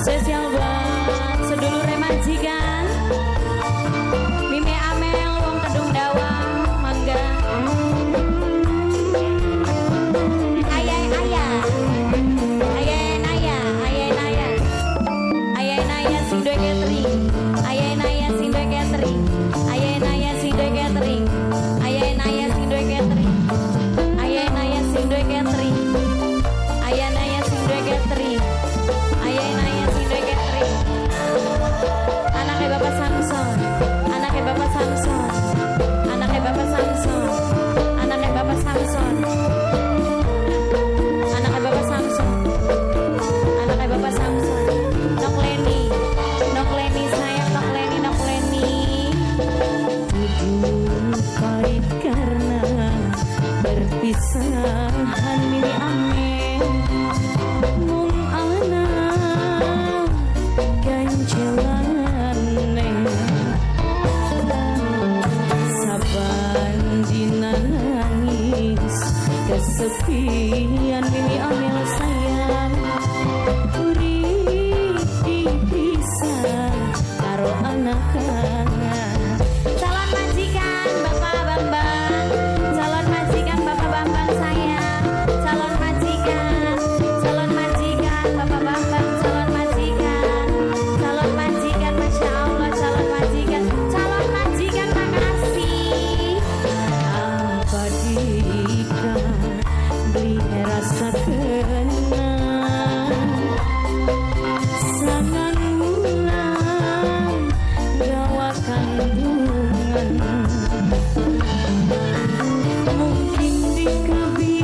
Spesial buat sedulur majikan Mimi Amel wong Kedung Dawang mangga. Ayah Naya sing duwe catering. Ayah Naya sing duwe catering. Ayah Naya sing duwe catering. Ayah Naya sing duwe catering. Ayah Naya sing duwe catering. Ayah Naya sing duwe catering. Ayah Naya sing duwe catering. Anaknya Bapak Samson. Anaknya Bapak Samson. Anaknya Bapak Samson. Anaknya Bapak Samson. Anaknya Bapak Samson. Anaknya Bapak Samson. Nok Leni. Nok Leni sayang Nok Leni. Nok Leni. Hidup pahit karena perpisahan Mimi Amel. Mung anak gancelan saban dinangis kesepian Mimi Amel sayang. Urip dipisah karo anak-anak. Calon majikan Bapak Bambang. Calon majikan Bapak Bambang sayang. Calon majikan. Calon majikan Bapak Bambang. Calon majikan. Calon majikan Masya Allah. Calon majikan. Calon majikan makasih. Apa dika beli rasa kenang sangan mulan gawa kandungan. Mungkin dikabi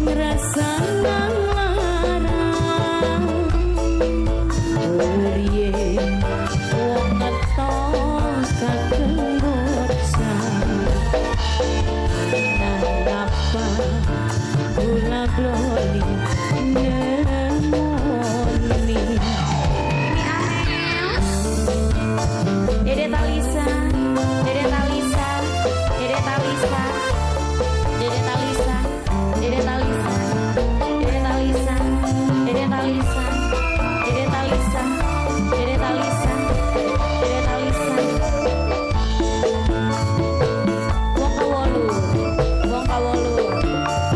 ngerasa larang Uriye wong ngetok kakenggocan. Nangapa gula gloli nemoni. Dede Talisa, Dede Talisa, Dede Talisa, Dede Talisa, Dede Talisa, Dede Talisa, Dede Talisa, Dede Talisa, Dede Talisa, Dede Talisa. Wong Kawolu, Wong Kawolu,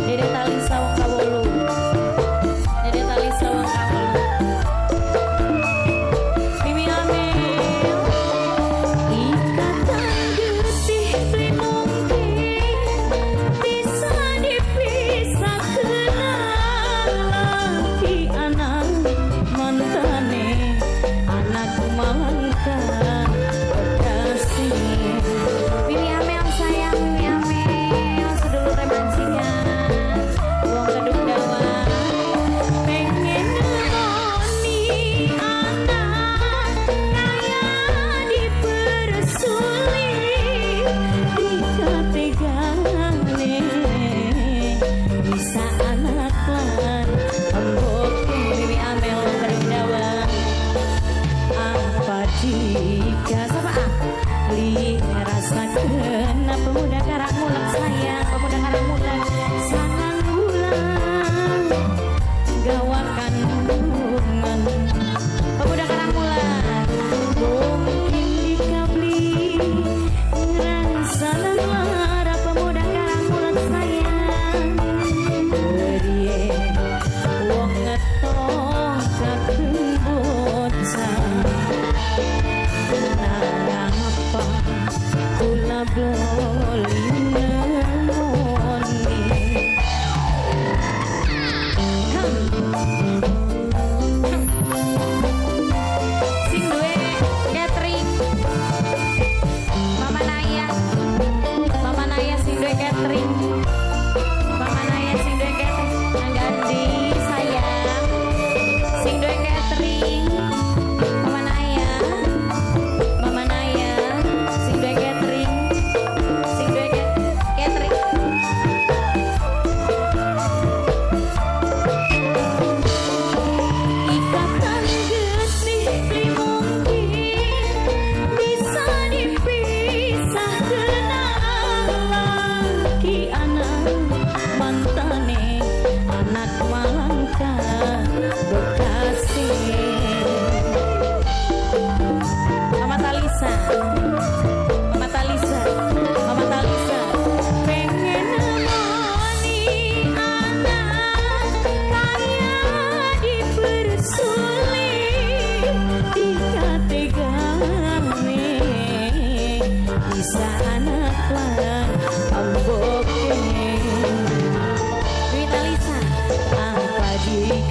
Dede Talisa Wong Kawolu.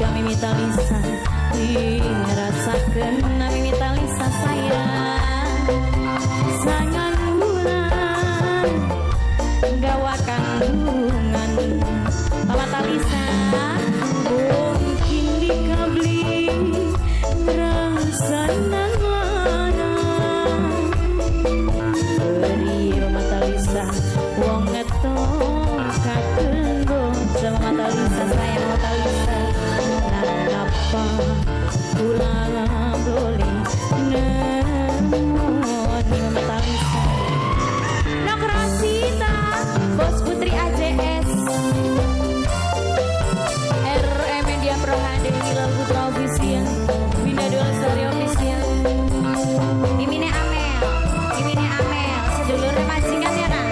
Mimi Talisa dirasakan Mimi Talisa sayang sangan bulan gawa kandungan Mama Talisa mungkin dikabli rasa nang larang beri Mama Talisa wong ngetong kaken bocah Mama Talisa sayang Mama Talisa napa ulang boleh nemoni Mama Talisa Nok Rasita Bos Putri AJS RE Media Pro HD Hilal Putra Official Winda Dolsari Official Mimine Amel sedulurnya majikan ya kan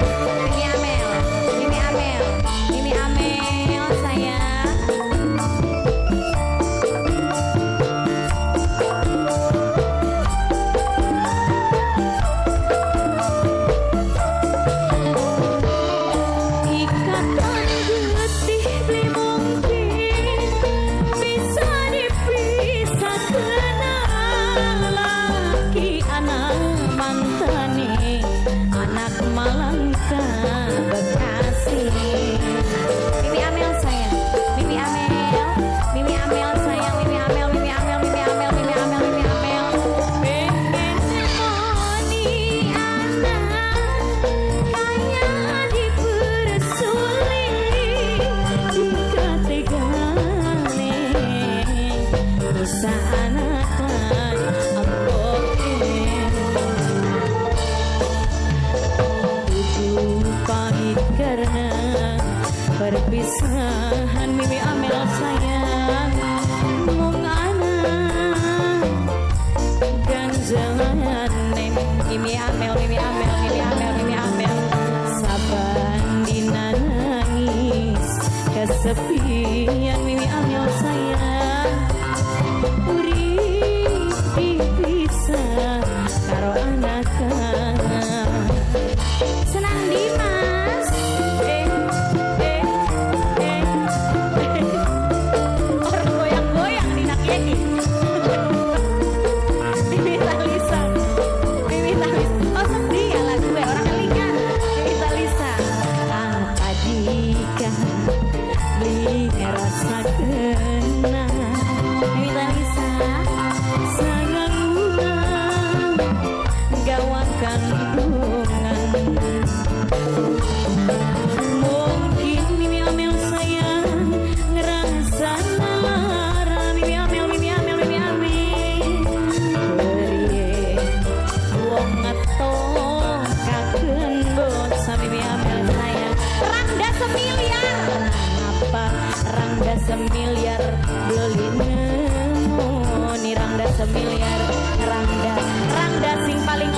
Mimi Amel sayang perpisahan Mimi Amel sayang mung anak ganjalan Mimi Amel saban dina nangis kesepian Mimi Amel sayang urip dipisah karo anak senang Dimas rasa kena Mimi Talisa sangat ulang gawa kandungan mungkin Mimi Amel sayang ngerasa lara Mimi Amel beri wong ngetong kaken bocah Mimi Amel sayang Rangga semiliar Rangga semiliar beli nemoni Rangga semiliar Rangga sing paling